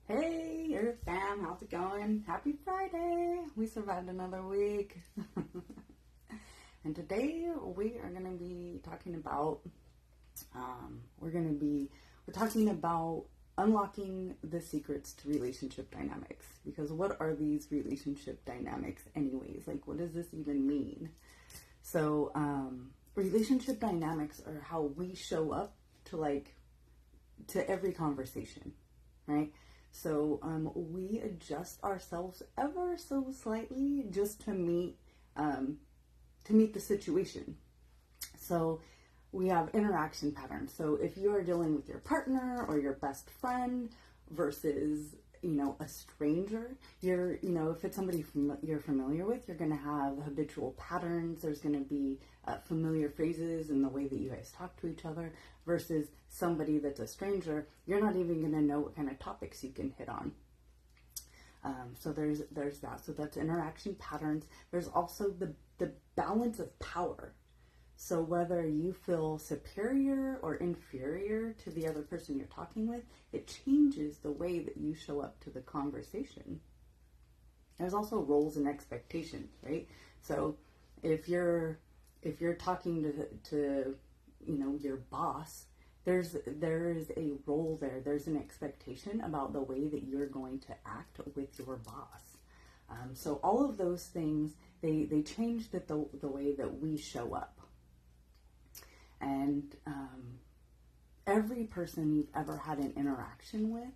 Hey, Earth fam, how's it going? Happy Friday! We survived another week. And today we are going to be talking about, we're talking about unlocking the secrets to relationship dynamics. Because what are these relationship dynamics anyways? Like, what does this even mean? So, relationship dynamics are how we show up to every conversation, right? So we adjust ourselves ever so slightly just to meet the situation. So we have interaction patterns. So if you are dealing with your partner or your best friend versus a stranger, if it's somebody you're familiar with, you're going to have habitual patterns. There's going to be familiar phrases in the way that you guys talk to each other versus somebody that's a stranger. You're not even going to know what kind of topics you can hit on. So there's that. So that's interaction patterns. There's also the balance of power. So whether you feel superior or inferior to the other person you're talking with, it changes the way that you show up to the conversation. There's also roles and expectations, right? So if you're talking to your boss, there's a role there. There's an expectation about the way that you're going to act with your boss. So all of those things, they change the way that we show up. And every person you've ever had an interaction with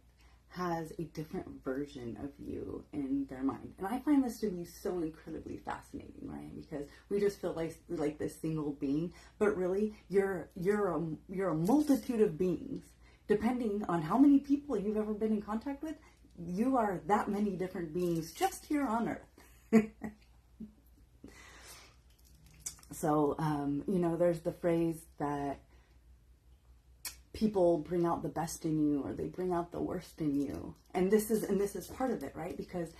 has a different version of you in their mind. And I find this to be so incredibly fascinating, right? Because we just feel like this single being, but really you're a multitude of beings. Depending on how many people you've ever been in contact with, you are that many different beings just here on Earth. So, there's the phrase that people bring out the best in you or they bring out the worst in you. And this is part of it, right? Because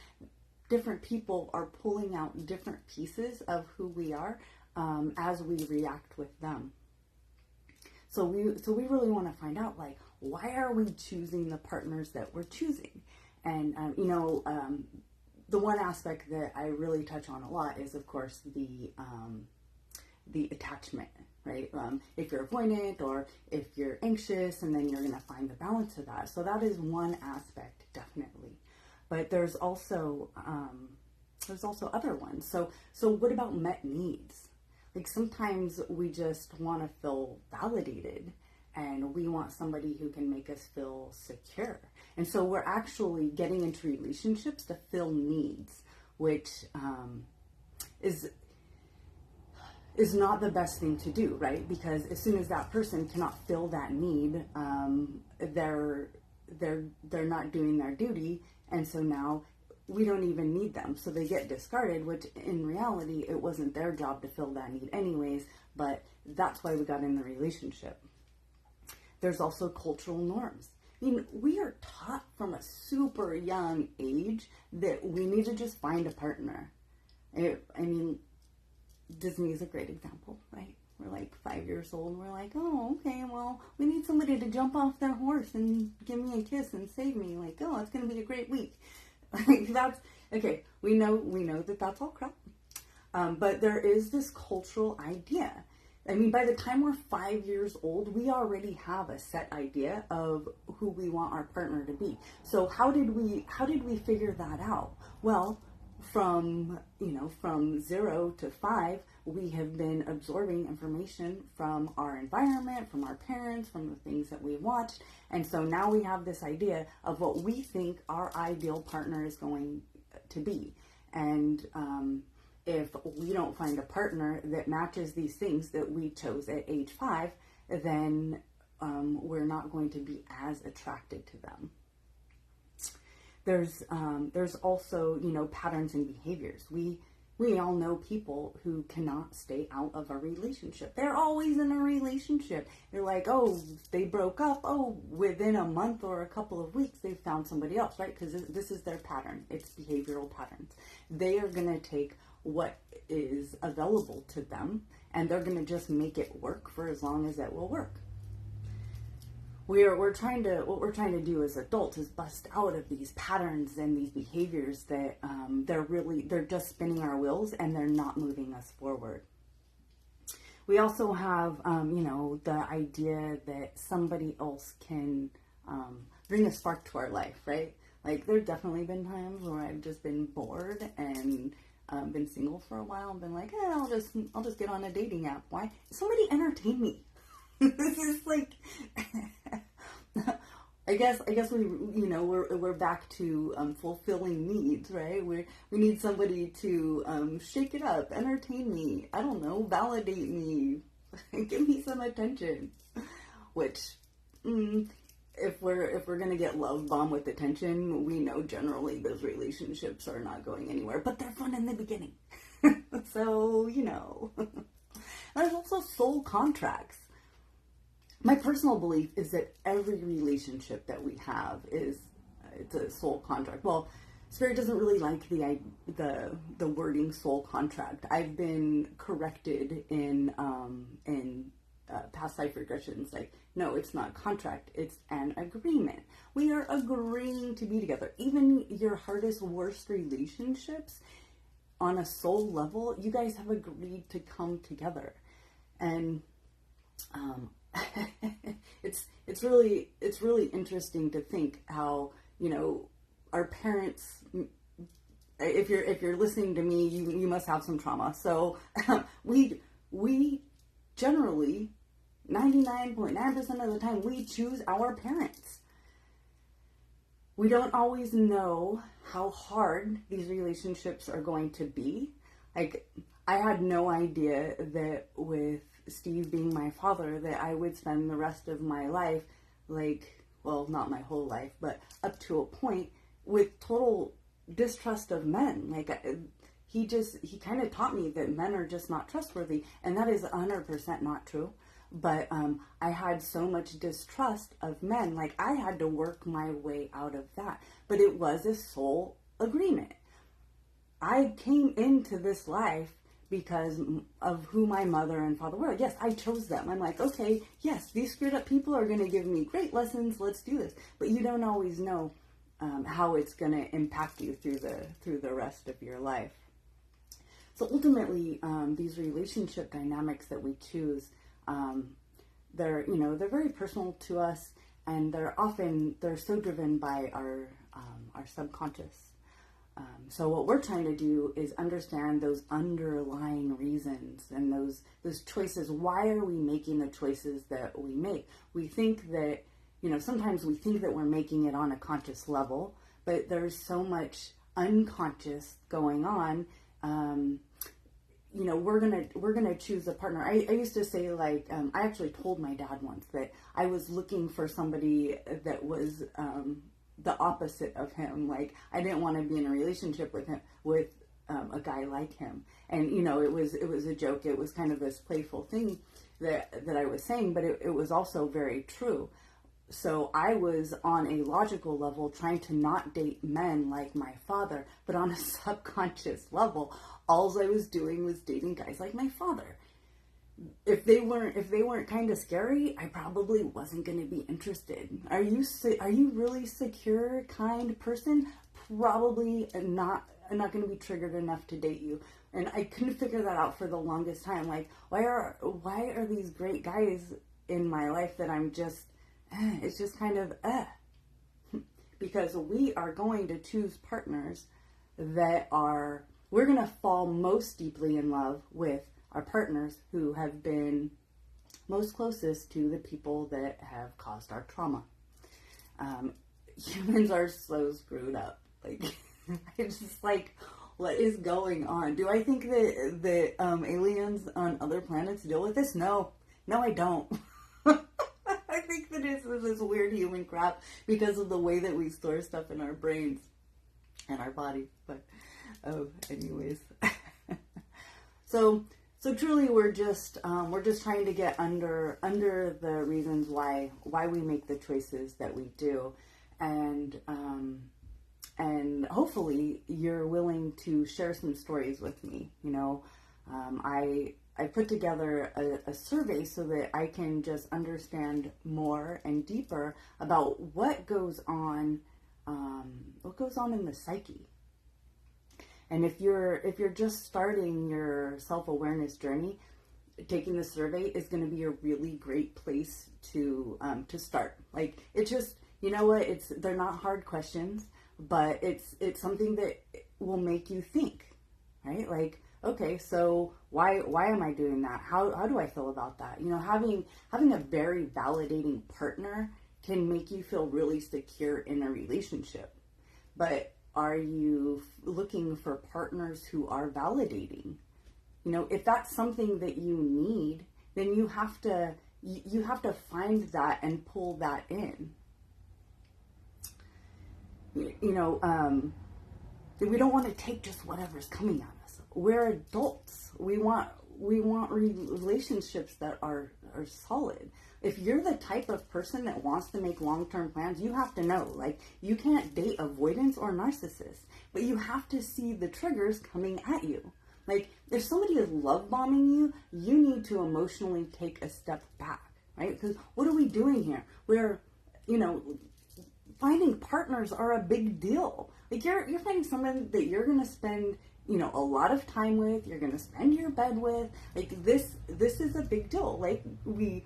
different people are pulling out different pieces of who we are as we react with them. So we really want to find out, like, why are we choosing the partners that we're choosing? And, the one aspect that I really touch on a lot is, of course, the attachment, right? If you're avoidant or if you're anxious, and then you're going to find the balance of that. So that is one aspect, definitely. But there's also other ones. So what about met needs? Like sometimes we just want to feel validated, and we want somebody who can make us feel secure. And so we're actually getting into relationships to fill needs, which is not the best thing to do, right? Because as soon as that person cannot fill that need, they're not doing their duty, and so now we don't even need them. So they get discarded, which in reality, it wasn't their job to fill that need anyways, but that's why we got in the relationship. There's also cultural norms. I mean, we are taught from a super young age that we need to just find a partner. Disney is a great example, right? We're like 5 years old. We're like, oh, okay, well, we need somebody to jump off their horse and give me a kiss and save me. Like, oh, it's going to be a great week. That's okay. We know that that's all crap. But there is this cultural idea. I mean, by the time we're 5 years old, we already have a set idea of who we want our partner to be. So how did we figure that out? Well, from 0 to 5, we have been absorbing information from our environment, from our parents, from the things that we watched. And so now we have this idea of what we think our ideal partner is going to be. And if we don't find a partner that matches these things that we chose at age 5, then we're not going to be as attracted to them. There's also, patterns and behaviors. We all know people who cannot stay out of a relationship. They're always in a relationship. They're like, oh, they broke up. Oh, within a month or a couple of weeks, they found somebody else, right? Because this is their pattern. It's behavioral patterns. They are going to take what is available to them, and they're going to just make it work for as long as it will work. we're trying to, what we're trying to do as adults is bust out of these patterns and these behaviors that they're just spinning our wheels and they're not moving us forward. We also have, the idea that somebody else can bring a spark to our life, right? Like, there have definitely been times where I've just been bored and been single for a while and been like, I'll just get on a dating app. Why? Somebody entertain me. This is like, I guess we're back to fulfilling needs, right? We need somebody to shake it up, entertain me. I don't know, validate me, give me some attention. Which, if we're gonna get love bombed with attention, we know generally those relationships are not going anywhere. But they're fun in the beginning, so There's also soul contracts. My personal belief is that every relationship that we have it's a soul contract. Well, Spirit doesn't really like the wording soul contract. I've been corrected in past life regressions. Like, no, it's not a contract. It's an agreement. We are agreeing to be together. Even your hardest, worst relationships, on a soul level, you guys have agreed to come together, and it's really interesting to think how, our parents, if you're listening to me, you must have some trauma. So we generally 99.9% of the time we choose our parents. We don't always know how hard these relationships are going to be. Like, I had no idea that with Steve being my father, that I would spend the rest of my life, not my whole life, but up to a point, with total distrust of men. Like, he kind of taught me that men are just not trustworthy, and that is 100% not true. But I had so much distrust of men, like, I had to work my way out of that. But it was a soul agreement. I came into this life because of who my mother and father were. Yes, I chose them. I'm like, okay, yes, these screwed up people are going to give me great lessons. Let's do this. But you don't always know how it's going to impact you through the rest of your life. So ultimately, these relationship dynamics that we choose, they're very personal to us, and they're so driven by our subconscious. So what we're trying to do is understand those underlying reasons and those choices. Why are we making the choices that we make? We think that, sometimes we think that we're making it on a conscious level, but there's so much unconscious going on. We're gonna choose a partner. I used to say, I actually told my dad once that I was looking for somebody that was the opposite of him. Like, I didn't want to be in a relationship with a guy like him. And it was a joke. It was kind of this playful thing that I was saying, but it was also very true. So I was on a logical level trying to not date men like my father, but on a subconscious level, all I was doing was dating guys like my father. If they weren't kind of scary, I probably wasn't going to be interested. Are you really secure, kind person? Probably not. I'm not going to be triggered enough to date you. And I couldn't figure that out for the longest time. Like, why are these great guys in my life that I'm just, it's just kind of, because we are going to choose partners that we're going to fall most deeply in love with our partners who have been most closest to the people that have caused our trauma. Humans are so screwed up. Like, it's just like, what is going on? Do I think that aliens on other planets deal with this? No, I don't. I think that it's this weird human crap because of the way that we store stuff in our brains and our bodies. But, anyways. So truly, we're just trying to get under the reasons why we make the choices that we do, and hopefully you're willing to share some stories with me. I put together a survey so that I can just understand more and deeper about what goes on in the psyche. And if you're just starting your self-awareness journey, taking the survey is going to be a really great place to start. Like, it's just, you know what, they're not hard questions, but it's something that will make you think, right? Like, okay, so why am I doing that? How do I feel about that? You know, having a very validating partner can make you feel really secure in a relationship. But are you looking for partners who are validating? You know, if that's something that you need, then you have to find that and pull that in. You know, we don't want to take just whatever's coming at us. We're adults. We want relationships that are solid. If you're the type of person that wants to make long-term plans, you have to know, like, you can't date avoidance or narcissists, but you have to see the triggers coming at you. Like, if somebody is love bombing you, you need to emotionally take a step back, right? Because what are we doing here? We're, you know, finding partners are a big deal. Like, you're finding someone that you're going to spend, you know, a lot of time with, you're going to spend your bed with. Like, this is a big deal. Like, we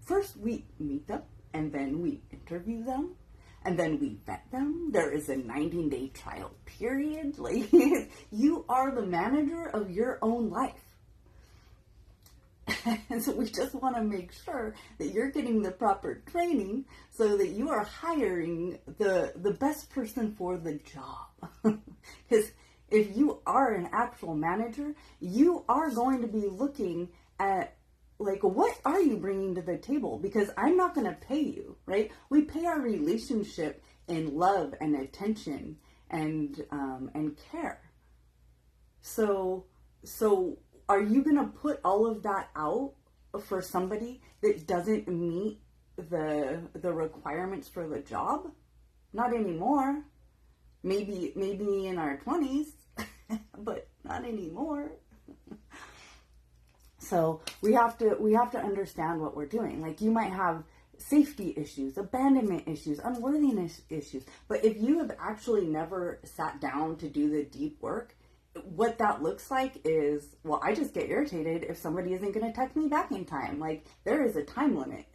first we meet them, and then we interview them, and then we vet them. There is a 90-day trial period. Like, you are the manager of your own life. And so we just want to make sure that you're getting the proper training so that you are hiring the best person for the job. Because if you are an actual manager, you are going to be looking at, like, what are you bringing to the table? Because I'm not going to pay you, right? We pay our relationship in love and attention and care. So are you going to put all of that out for somebody that doesn't meet the requirements for the job? Not anymore. Maybe in our 20s, but not anymore. So we have to understand what we're doing. Like, you might have safety issues, abandonment issues, unworthiness issues. But if you have actually never sat down to do the deep work, what that looks like is, well, I just get irritated if somebody isn't going to text me back in time. Like, there is a time limit,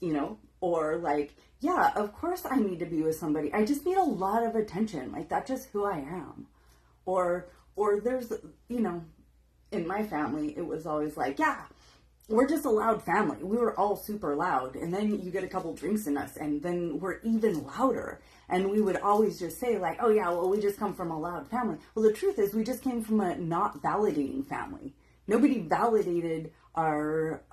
you know, or like, yeah, of course I need to be with somebody. I just need a lot of attention. Like, that's just who I am. Or there's, you know, in my family, it was always like, yeah, we're just a loud family. We were all super loud. And then you get a couple drinks in us, and then we're even louder. And we would always just say, like, oh yeah, well, we just come from a loud family. Well, the truth is, we just came from a not validating family. Nobody validated our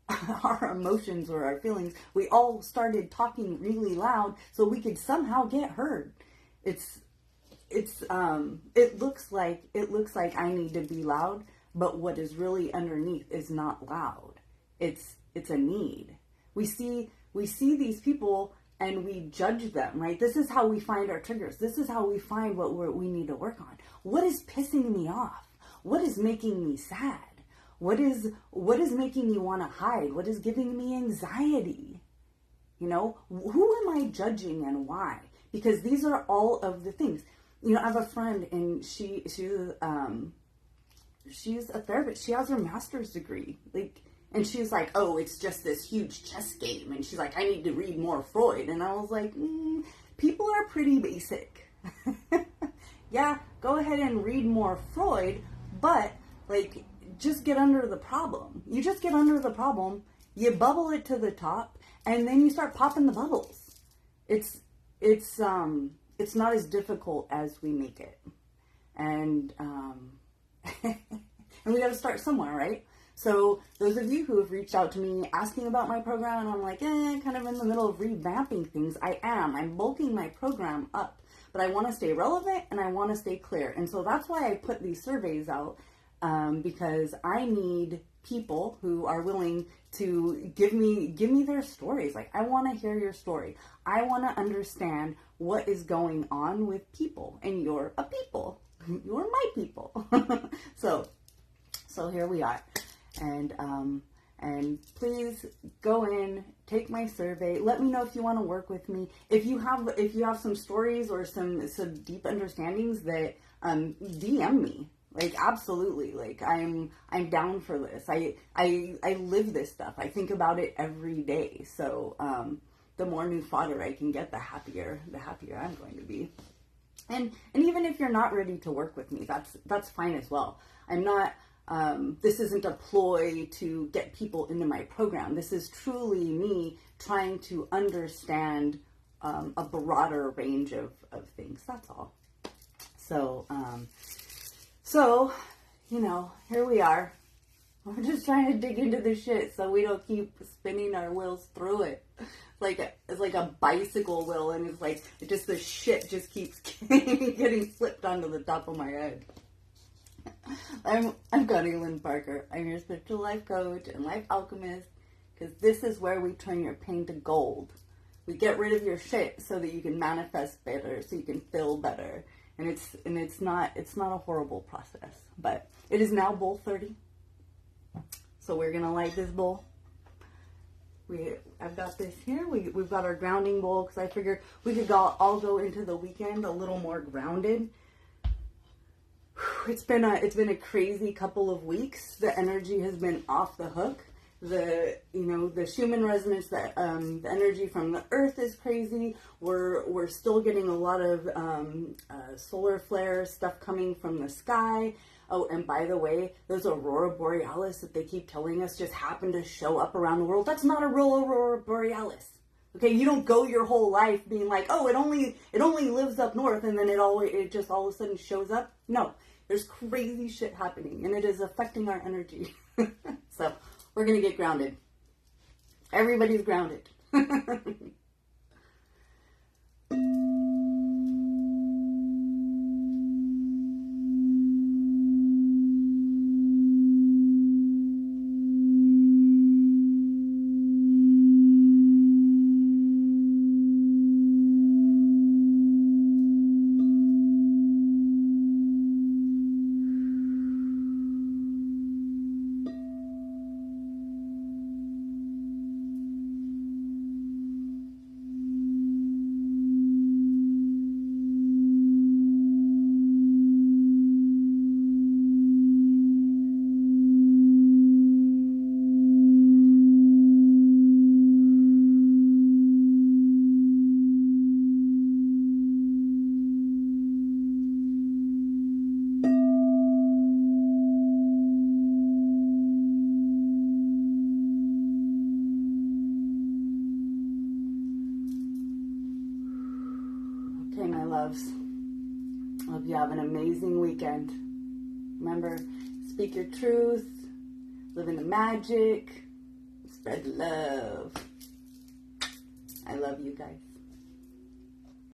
our emotions or our feelings. We all started talking really loud so we could somehow get heard. It looks like I need to be loud, but what is really underneath is not loud. It's a need. We see these people and we judge them, right? This is how we find our triggers. This is how we find what we need to work on. What is pissing me off? What is making me sad? What is making me want to hide? What is giving me anxiety? You know, who am I judging and why? Because these are all of the things. You know, I have a friend, and she's a therapist. She has her master's degree, like, and she's like, oh, it's just this huge chess game, and she's like, I need to read more Freud. And I was like, people are pretty basic. Yeah, go ahead and read more Freud, but, like, just get under the problem. You just get under the problem, you bubble it to the top, and then you start popping the bubbles. It's not as difficult as we make it. And and we got to start somewhere, right? So those of you who have reached out to me asking about my program, and I'm like, kind of in the middle of revamping things. I'm bulking my program up, but I want to stay relevant and I want to stay clear. And so that's why I put these surveys out, because I need people who are willing to give me their stories. Like, I want to hear your story. I want to understand what is going on with people, and you're a people. You're my people. So So here we are. And please go in, take my survey. Let me know if you want to work with me. If you have some stories or some deep understandings, that DM me. Like, absolutely. Like, I'm down for this. I live this stuff. I think about it every day. So the more new fodder I can get, the happier I'm going to be. And even if you're not ready to work with me, that's fine as well. I'm not. This isn't a ploy to get people into my program. This is truly me trying to understand a broader range of things. That's all. So, here we are. We're just trying to dig into the shit so we don't keep spinning our wheels through it. It's like a bicycle wheel, and it's like the shit just keeps getting flipped onto the top of my head. I'm Connie Lynn Parker. I'm your spiritual life coach and life alchemist, because this is where we turn your pain to gold. We get rid of your shit so that you can manifest better, so you can feel better. And it's not a horrible process. But it is now bowl 30. So we're gonna light this bowl. I've got this here. We've got our grounding bowl, because I figured we could all go into the weekend a little more grounded. It's been a crazy couple of weeks. The energy has been off the hook. The Schumann resonance, the energy from the earth is crazy. We're still getting a lot of solar flare stuff coming from the sky. Oh, and by the way, those aurora borealis that they keep telling us just happen to show up around the world, that's not a real aurora borealis. Okay, you don't go your whole life being like, oh, it only lives up north, and then it just all of a sudden shows up. No. There's crazy shit happening, and it is affecting our energy. So we're going to get grounded. Everybody's grounded. Okay, my loves. Hope you have an amazing weekend. Remember, speak your truth, live in the magic, spread love. I love you guys.